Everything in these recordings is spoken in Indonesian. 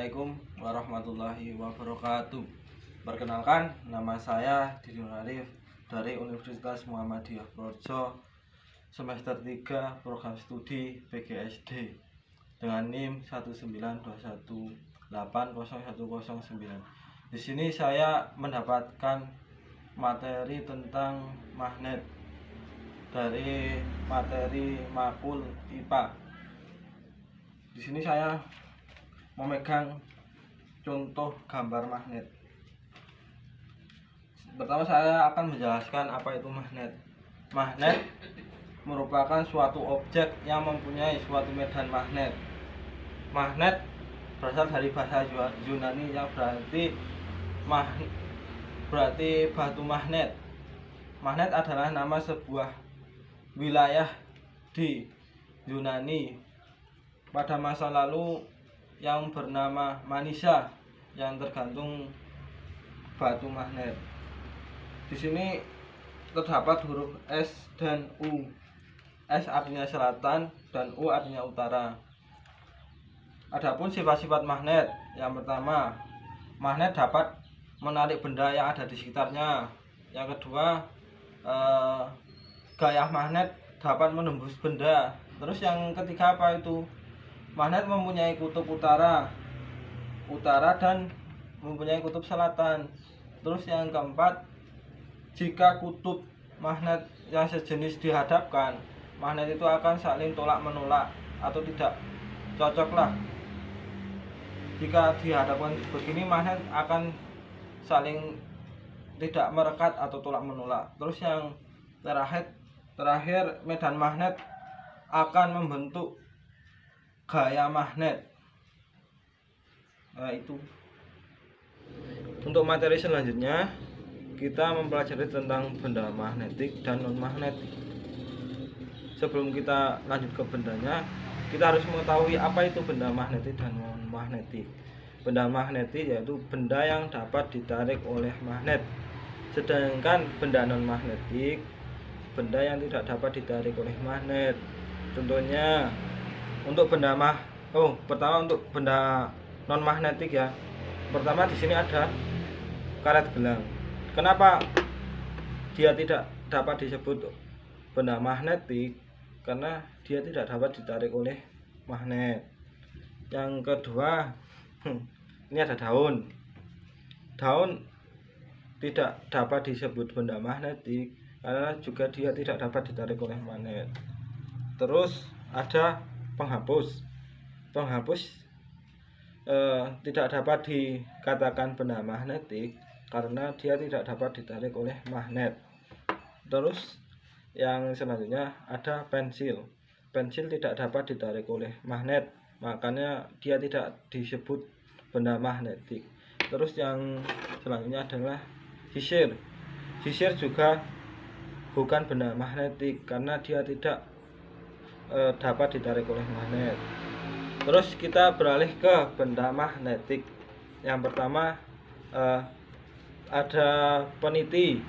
Assalamualaikum warahmatullahi wabarakatuh. Perkenalkan, nama saya Didi Arif dari Universitas Muhammadiyah Projo, semester 3 program studi PGSD dengan NIM 192180109. Di sini saya mendapatkan materi tentang magnet dari materi makul IPA. Di sini saya memegang contoh gambar magnet. Pertama saya akan menjelaskan apa itu magnet. Magnet merupakan suatu objek yang mempunyai suatu medan magnet. Magnet berasal dari bahasa Yunani yang berarti batu magnet. Magnet adalah nama sebuah wilayah di Yunani pada masa lalu yang bernama Manisa yang tergantung batu magnet. Di sini terdapat huruf S dan U. S artinya selatan dan U artinya utara. Adapun sifat-sifat magnet, yang pertama, magnet dapat menarik benda yang ada di sekitarnya. Yang kedua, gaya magnet dapat menembus benda. Terus yang ketiga apa itu? Magnet mempunyai kutub utara dan mempunyai kutub selatan. Terus yang keempat, jika kutub magnet yang sejenis dihadapkan, magnet itu akan saling tolak menolak atau tidak cocok lah. Jika dihadapkan begini, magnet akan saling tidak merekat atau tolak menolak. Terus yang terakhir medan magnet akan membentuk gaya magnet. Nah, itu. Untuk materi selanjutnya kita mempelajari tentang benda magnetik dan non magnetik. Sebelum kita lanjut ke bendanya, kita harus mengetahui apa itu benda magnetik dan non magnetik. Benda magnetik yaitu benda yang dapat ditarik oleh magnet. Sedangkan benda non magnetik benda yang tidak dapat ditarik oleh magnet. Contohnya pertama untuk benda non magnetik ya. Pertama di sini ada karet gelang. Kenapa dia tidak dapat disebut benda magnetik? Karena dia tidak dapat ditarik oleh magnet. Yang kedua, ini ada daun. Daun tidak dapat disebut benda magnetik karena juga dia tidak dapat ditarik oleh magnet. Terus ada penghapus. Tidak dapat dikatakan benda magnetik karena dia tidak dapat ditarik oleh magnet. Terus yang selanjutnya ada pensil. Pensil tidak dapat ditarik oleh magnet, makanya dia tidak disebut benda magnetik. Terus yang selanjutnya adalah sisir. Sisir juga bukan benda magnetik karena dia tidak dapat ditarik oleh magnet. Terus kita beralih ke benda magnetik. Yang pertama ada peniti,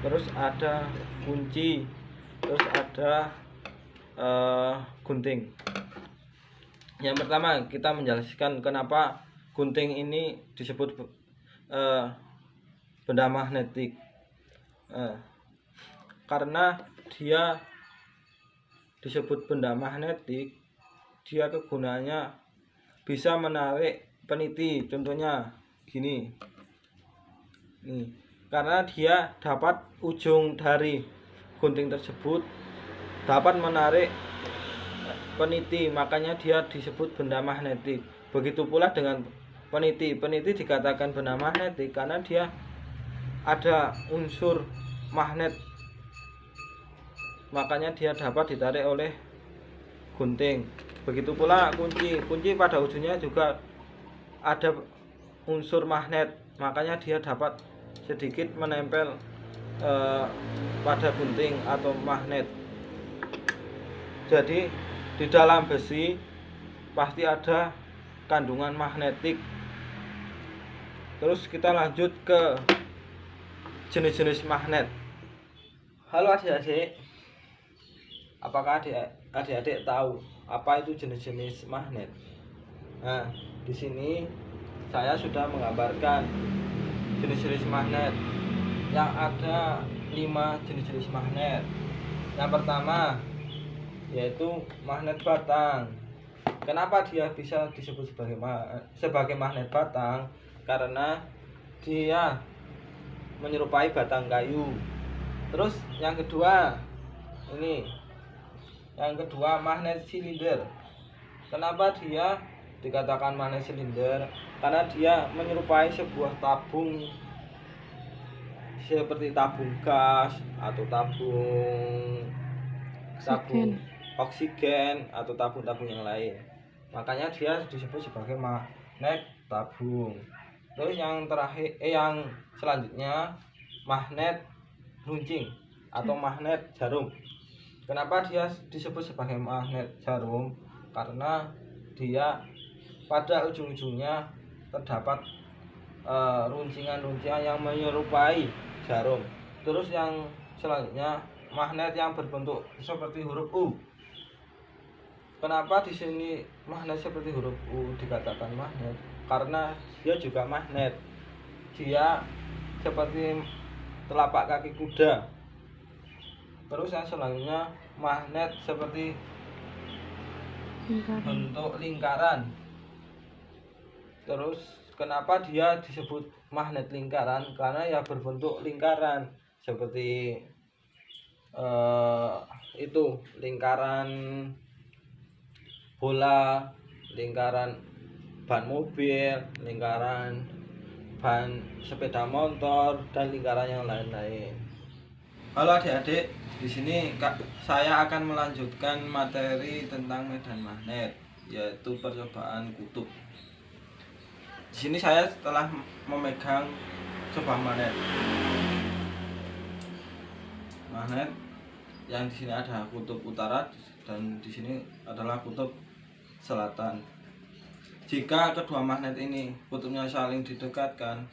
terus ada kunci, terus ada gunting. Yang pertama kita menjelaskan kenapa gunting ini disebut benda magnetik. Karena dia disebut benda magnetik, dia kegunaannya bisa menarik peniti. Contohnya gini nih, karena dia dapat ujung dari gunting tersebut dapat menarik peniti, makanya dia disebut benda magnetik. Begitu pula dengan peniti. Peniti dikatakan benda magnetik karena dia ada unsur magnet, makanya dia dapat ditarik oleh gunting. Begitu pula kunci. Kunci pada ujungnya juga ada unsur magnet, makanya dia dapat sedikit menempel pada gunting atau magnet. Jadi di dalam besi pasti ada kandungan magnetik. Terus kita lanjut ke jenis-jenis magnet. Halo adik-adik, apakah adik-adik tahu apa itu jenis-jenis magnet? Nah, Di sini saya sudah menggambarkan jenis-jenis magnet. Yang ada 5 jenis-jenis magnet. Yang pertama yaitu magnet batang. Kenapa dia bisa disebut sebagai magnet batang? Karena dia menyerupai batang kayu. Terus yang kedua, magnet silinder. Kenapa dia dikatakan magnet silinder? Karena dia menyerupai sebuah tabung, seperti tabung gas atau tabung oksigen atau tabung-tabung yang lain. Makanya dia disebut sebagai magnet tabung. Terus yang terakhir, yang selanjutnya magnet runcing atau magnet jarum. Kenapa dia disebut sebagai magnet jarum? Karena dia pada ujung-ujungnya terdapat runcingan-runcingan yang menyerupai jarum. Terus yang selanjutnya magnet yang berbentuk seperti huruf U. Kenapa di sini magnet seperti huruf U dikatakan magnet? Karena dia juga magnet. Dia seperti telapak kaki kuda. Terus yang selanjutnya magnet seperti bentuk lingkaran. Terus kenapa dia disebut magnet lingkaran? Karena ya berbentuk lingkaran seperti itu, lingkaran bola, lingkaran ban mobil, lingkaran ban sepeda motor, dan lingkaran yang lain-lain. Halo adik-adik, di sini saya akan melanjutkan materi tentang medan magnet, yaitu percobaan kutub. Di sini saya telah memegang sebuah magnet yang di sini ada kutub utara dan di sini adalah kutub selatan. Jika kedua magnet ini kutubnya saling didekatkan,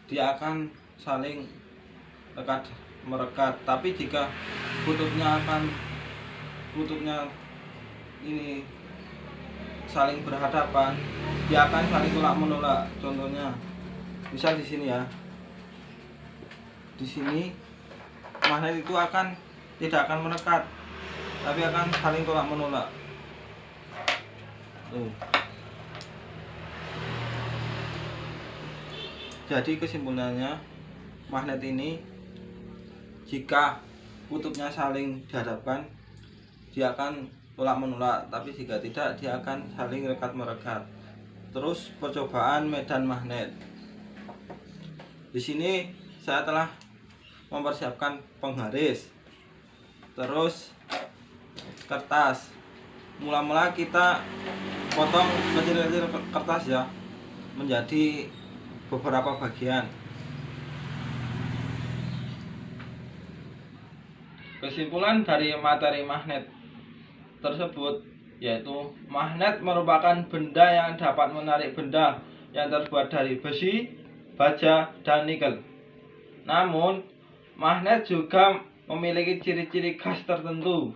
dia akan saling merekat. Tapi jika kutubnya ini saling berhadapan, dia akan saling tolak menolak. Contohnya, misal di sini ya, di sini magnet itu tidak akan merekat, tapi akan saling tolak menolak. Jadi kesimpulannya, magnet ini jika kutubnya saling dihadapkan, dia akan tolak menolak, tapi jika tidak, dia akan saling rekat merekat. Terus percobaan medan magnet. Di sini saya telah mempersiapkan penggaris, terus kertas. Mula-mula kita potong kecil-kecil kertas ya, menjadi beberapa bagian. Kesimpulan dari materi magnet tersebut yaitu magnet merupakan benda yang dapat menarik benda yang terbuat dari besi, baja, dan nikel. Namun, magnet juga memiliki ciri-ciri khas tertentu.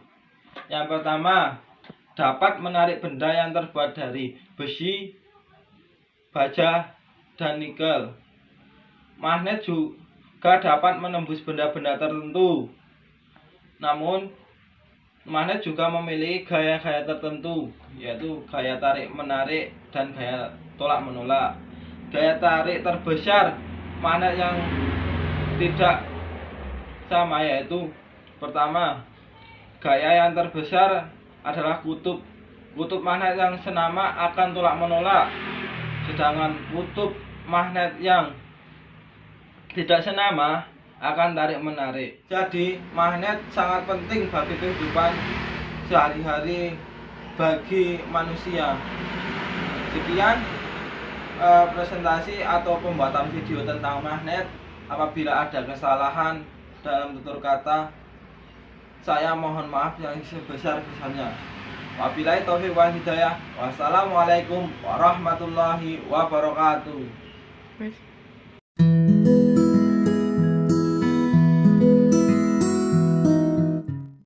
Yang pertama, dapat menarik benda yang terbuat dari besi, baja, dan nikel. Magnet juga dapat menembus benda-benda tertentu. Namun, magnet juga memiliki gaya-gaya tertentu, yaitu gaya tarik-menarik dan gaya tolak-menolak. Gaya tarik terbesar magnet yang tidak sama yaitu pertama, gaya yang terbesar adalah kutub. Kutub magnet yang senama akan tolak-menolak, sedangkan kutub magnet yang tidak senama akan tarik-menarik. Jadi, magnet sangat penting bagi kehidupan sehari-hari bagi manusia. Sekian presentasi atau pembuatan video tentang magnet. Apabila ada kesalahan dalam tutur kata, saya mohon maaf yang sebesar-besarnya. Wabillahi taufiq wal hidayah. Wassalamualaikum warahmatullahi wabarakatuh.